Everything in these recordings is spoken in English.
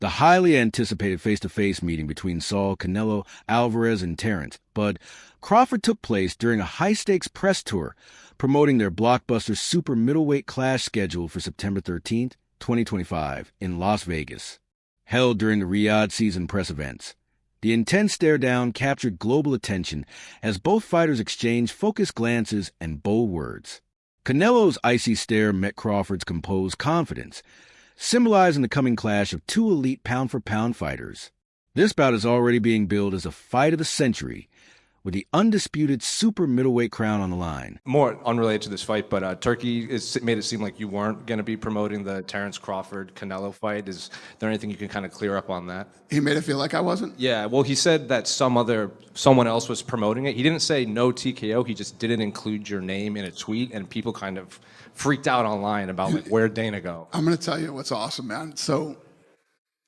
the highly anticipated face-to-face meeting between Saul, Canelo, Alvarez, and Terence. But Crawford took place during a high-stakes press tour promoting their blockbuster super middleweight clash scheduled for September 13th, 2025 in Las Vegas. Held during the Riyadh season press events, the intense stare-down captured global attention as both fighters exchanged focused glances and bold words. Canelo's icy stare met Crawford's composed confidence, symbolizing the coming clash of two elite pound-for-pound fighters. This bout is already being billed as a fight of the century, with the undisputed super middleweight crown on the line. More unrelated to this fight, but Turkey made it seem like you weren't going to be promoting the Terence Crawford-Canelo fight. Is there anything you can kind of clear up on that? He made it feel like I wasn't? Yeah, well, he said that someone else was promoting it. He didn't say no TKO. He just didn't include your name in a tweet, and people kind of freaked out online about like, where'd Dana go? I'm going to tell you what's awesome, man. So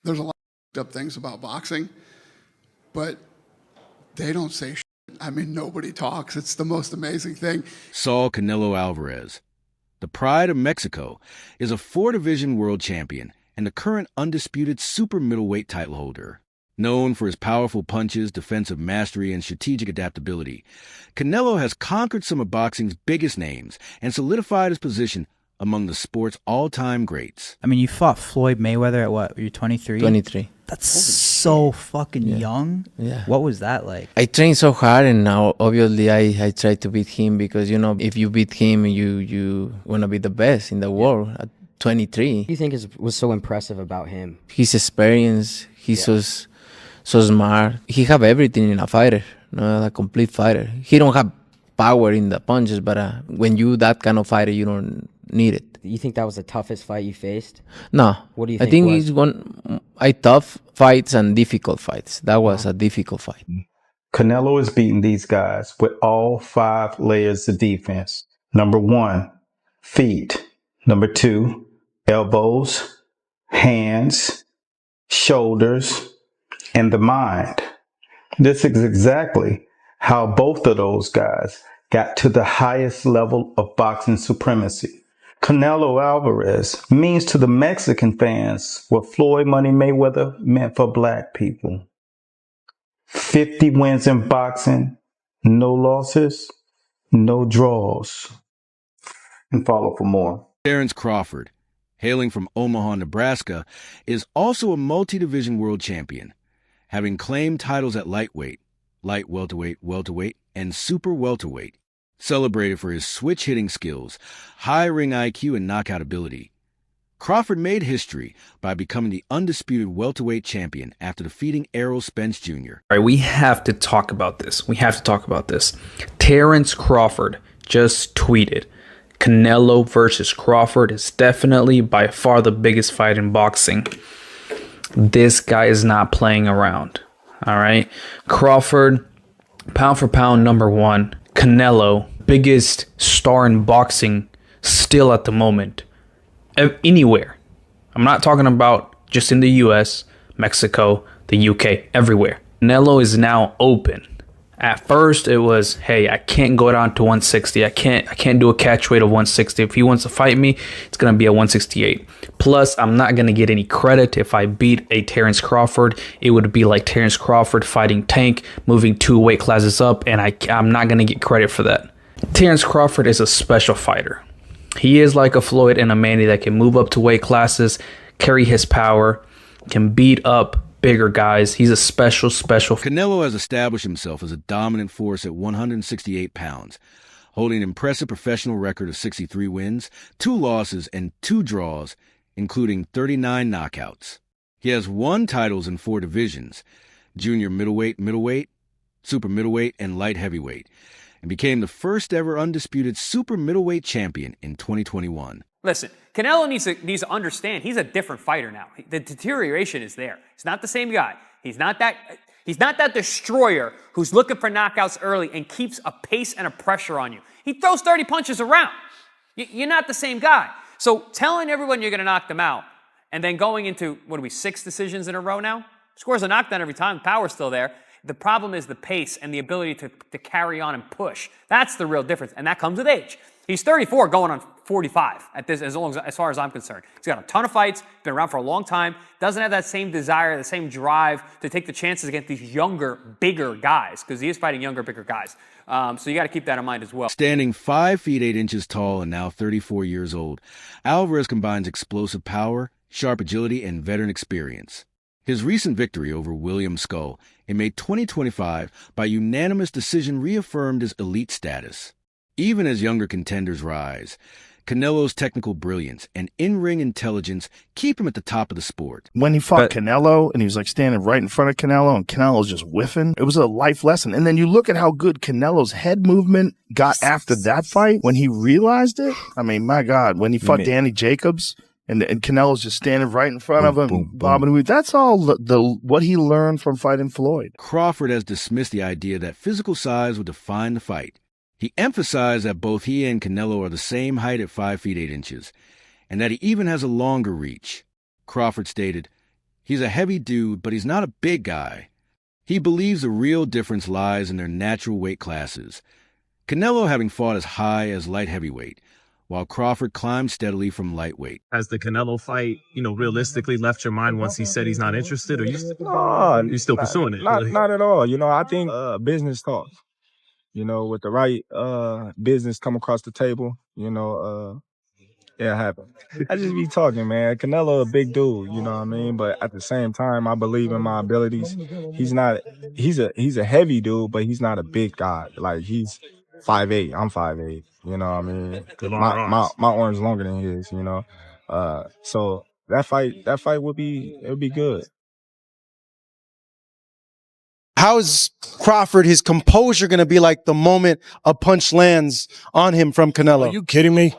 there's a lot of up things about boxing, but they don't say shit. I mean, nobody talks. It's the most amazing thing. Saul Canelo Alvarez, the pride of Mexico, is a 4-division world champion and the current undisputed super middleweight title holder. Known for his powerful punches, defensive mastery, and strategic adaptability, Canelo has conquered some of boxing's biggest names and solidified his position among the sport's all-time greats. I mean, you fought Floyd Mayweather at what? You're 23? 23. That's so fucking young. Yeah. What was that like? I trained so hard, and now obviously I try to beat him because, you know, if you beat him, you want to be the best in the world at 23. What do you think was so impressive about him? His experience, he's so smart. He have everything in a fighter, a complete fighter. He don't have power in the punches, but when you that kind of fighter, you don't need it. You think that was the toughest fight you faced? No. What do you I think think it's tough fights and difficult fights. That was a difficult fight. Canelo is beating these guys with all 5 layers of defense. Number 1, feet. Number 2, elbows, hands, shoulders, and the mind. This is exactly how both of those guys got to the highest level of boxing supremacy. Canelo Alvarez means to the Mexican fans what Floyd Money Mayweather meant for black people. 50 wins in boxing, no losses, no draws. And follow for more. Terence Crawford, hailing from Omaha, Nebraska, is also a multi-division world champion, having claimed titles at lightweight, light welterweight, and super welterweight. Celebrated for his switch-hitting skills, high ring IQ, and knockout ability. Crawford made history by becoming the undisputed welterweight champion after defeating Errol Spence Jr. All right, we have to talk about this. Terence Crawford just tweeted, Canelo versus Crawford is definitely by far the biggest fight in boxing. This guy is not playing around. All right. Crawford, pound for pound, number 1. Canelo, biggest star in boxing still at the moment. Anywhere. I'm not talking about just in the US, Mexico, the UK, everywhere. Canelo is now open. At first it was, hey, I can't go down to 160. I can't do a catch weight of 160. If he wants to fight me, it's going to be at 168. Plus, I'm not going to get any credit if I beat a Terence Crawford. It would be like Terence Crawford fighting Tank, moving 2 weight classes up, and I'm not going to get credit for that. Terence Crawford is a special fighter. He is like a Floyd and a Manny that can move up to weight classes, carry his power, can beat up bigger guys. He's a special. Canelo has established himself as a dominant force at 168 pounds, holding an impressive professional record of 63 wins, 2 losses, and 2 draws, including 39 knockouts. He has won titles in 4 divisions: junior middleweight, super middleweight, and light heavyweight, and became the first ever undisputed super middleweight champion in 2021. Listen, Canelo needs to understand he's a different fighter now. The deterioration is there. He's not the same guy. He's not that destroyer who's looking for knockouts early and keeps a pace and a pressure on you. He throws 30 punches around. You're not the same guy. So telling everyone you're going to knock them out and then going into, 6 decisions in a row now? Scores a knockdown every time. Power's still there. The problem is the pace and the ability to carry on and push. That's the real difference, and that comes with age. He's 34 going on 45 at this, as far as I'm concerned. He's got a ton of fights, been around for a long time, doesn't have that same desire, the same drive to take the chances against these younger, bigger guys, because he is fighting younger, bigger guys. So you got to keep that in mind as well. Standing 5 feet 8 inches tall and now 34 years old, Alvarez combines explosive power, sharp agility, and veteran experience. His recent victory over William Skull in May 2025 by unanimous decision reaffirmed his elite status. Even as younger contenders rise, Canelo's technical brilliance and in-ring intelligence keep him at the top of the sport. When he fought Canelo and he was like standing right in front of Canelo and Canelo's just whiffing, it was a life lesson. And then you look at how good Canelo's head movement got after that fight when he realized it. I mean, my God, when he fought Danny Jacobs and Canelo's just standing right in front of him, bobbing and weaving. That's all what he learned from fighting Floyd. Crawford has dismissed the idea that physical size would define the fight. He emphasized that both he and Canelo are the same height at 5 feet 8 inches, and that he even has a longer reach. Crawford stated, "He's a heavy dude, but he's not a big guy." He believes the real difference lies in their natural weight classes, Canelo having fought as high as light heavyweight, while Crawford climbed steadily from lightweight. Has the Canelo fight, realistically left your mind once he said he's not interested, or you still pursuing it? Not at all. I think business talks. With the right business come across the table, it happened. I just be talking, man. Canelo a big dude, you know what I mean? But at the same time, I believe in my abilities. He's a heavy dude, but he's not a big guy. Like he's 5'8", I'm 5'8", you know what I mean? My arm's longer than his, So that fight would be good. How is Crawford, his composure, going to be like the moment a punch lands on him from Canelo? Are you kidding me?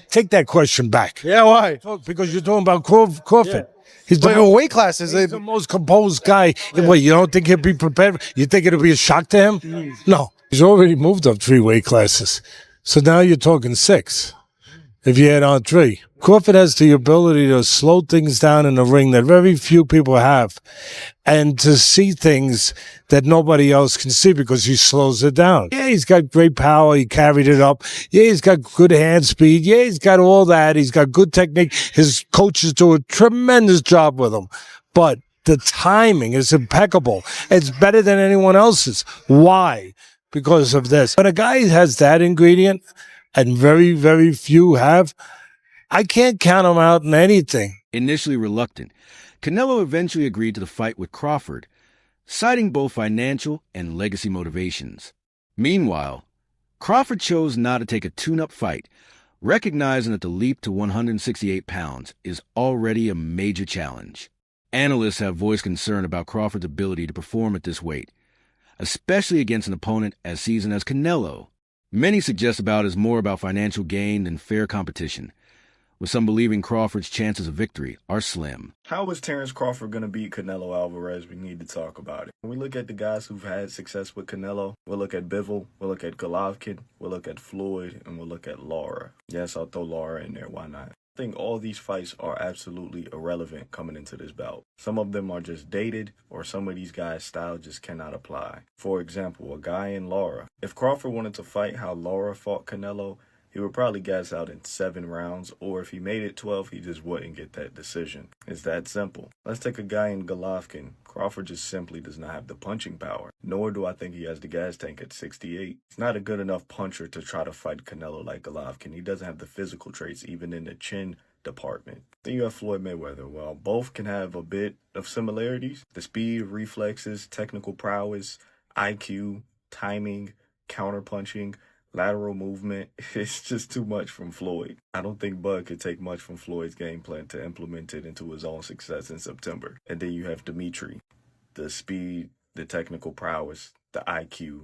Take that question back. Yeah, why? Because you're talking about Crawford. Yeah. He's the weight classes. He's the most composed guy. Yeah. What, you don't think he'll be prepared? You think it'll be a shock to him? No. He's already moved up 3 weight classes. So now you're talking 6. If you add on 3. Crawford has the ability to slow things down in the ring that very few people have, and to see things that nobody else can see because he slows it down. Yeah, he's got great power. He carried it up. Yeah, he's got good hand speed. Yeah, he's got all that. He's got good technique. His coaches do a tremendous job with him. But the timing is impeccable. It's better than anyone else's. Why? Because of this. When a guy has that ingredient, and very, very few have, I can't count him out in anything. Initially reluctant, Canelo eventually agreed to the fight with Crawford, citing both financial and legacy motivations. Meanwhile, Crawford chose not to take a tune-up fight, recognizing that the leap to 168 pounds is already a major challenge. Analysts have voiced concern about Crawford's ability to perform at this weight, especially against an opponent as seasoned as Canelo. Many suggest about is more about financial gain than fair competition, with some believing Crawford's chances of victory are slim. How is Terence Crawford going to beat Canelo Alvarez? We need to talk about it. When we look at the guys who've had success with Canelo, we'll look at Bivol, we'll look at Golovkin, we'll look at Floyd, and we'll look at Lara. Yes, I'll throw Lara in there. Why not? I think all these fights are absolutely irrelevant coming into this bout. Some of them are just dated, or some of these guys' style just cannot apply. For example, a guy in Lara. If Crawford wanted to fight how Lara fought Canelo, he would probably gas out in 7 rounds, or if he made it 12, he just wouldn't get that decision. It's that simple. Let's take a guy in Golovkin. Crawford just simply does not have the punching power, nor do I think he has the gas tank at 68. He's not a good enough puncher to try to fight Canelo like Golovkin. He doesn't have the physical traits, even in the chin department. Then you have Floyd Mayweather. Well, both can have a bit of similarities. The speed, reflexes, technical prowess, IQ, timing, counterpunching, lateral movement, it's just too much from Floyd. I don't think Bud could take much from Floyd's game plan to implement it into his own success in September. And then you have Dimitri. The speed, the technical prowess, the IQ,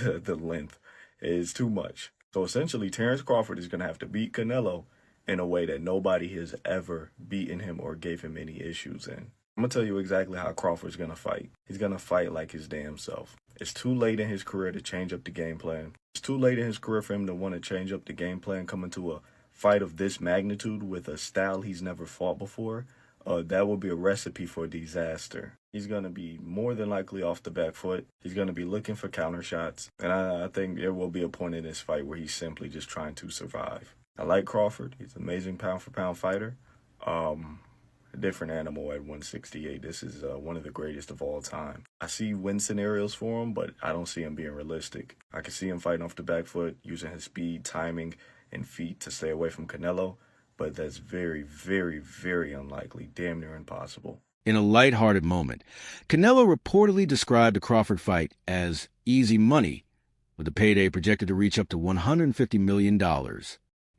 the length is too much. So essentially, Terence Crawford is going to have to beat Canelo in a way that nobody has ever beaten him or gave him any issues in. I'm going to tell you exactly how Crawford's going to fight. He's going to fight like his damn self. It's too late in his career to change up the game plan. It's too late in his career for him to want to change up the game plan, come into a fight of this magnitude with a style he's never fought before. That will be a recipe for disaster. He's going to be more than likely off the back foot. He's going to be looking for counter shots. And I think there will be a point in this fight where he's simply just trying to survive. I like Crawford. He's an amazing pound-for-pound fighter. A different animal at 168. This is one of the greatest of all time. I see win scenarios for him, but I don't see him being realistic. I can see him fighting off the back foot, using his speed, timing, and feet to stay away from Canelo, but that's very, very, very unlikely, damn near impossible. In a lighthearted moment, Canelo reportedly described the Crawford fight as easy money, with the payday projected to reach up to $150 million.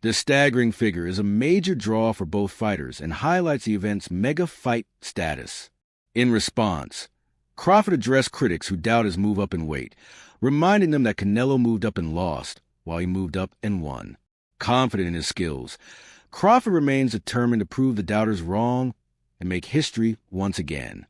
This staggering figure is a major draw for both fighters and highlights the event's mega fight status. In response, Crawford addressed critics who doubt his move up in weight, reminding them that Canelo moved up and lost, while he moved up and won. Confident in his skills, Crawford remains determined to prove the doubters wrong and make history once again.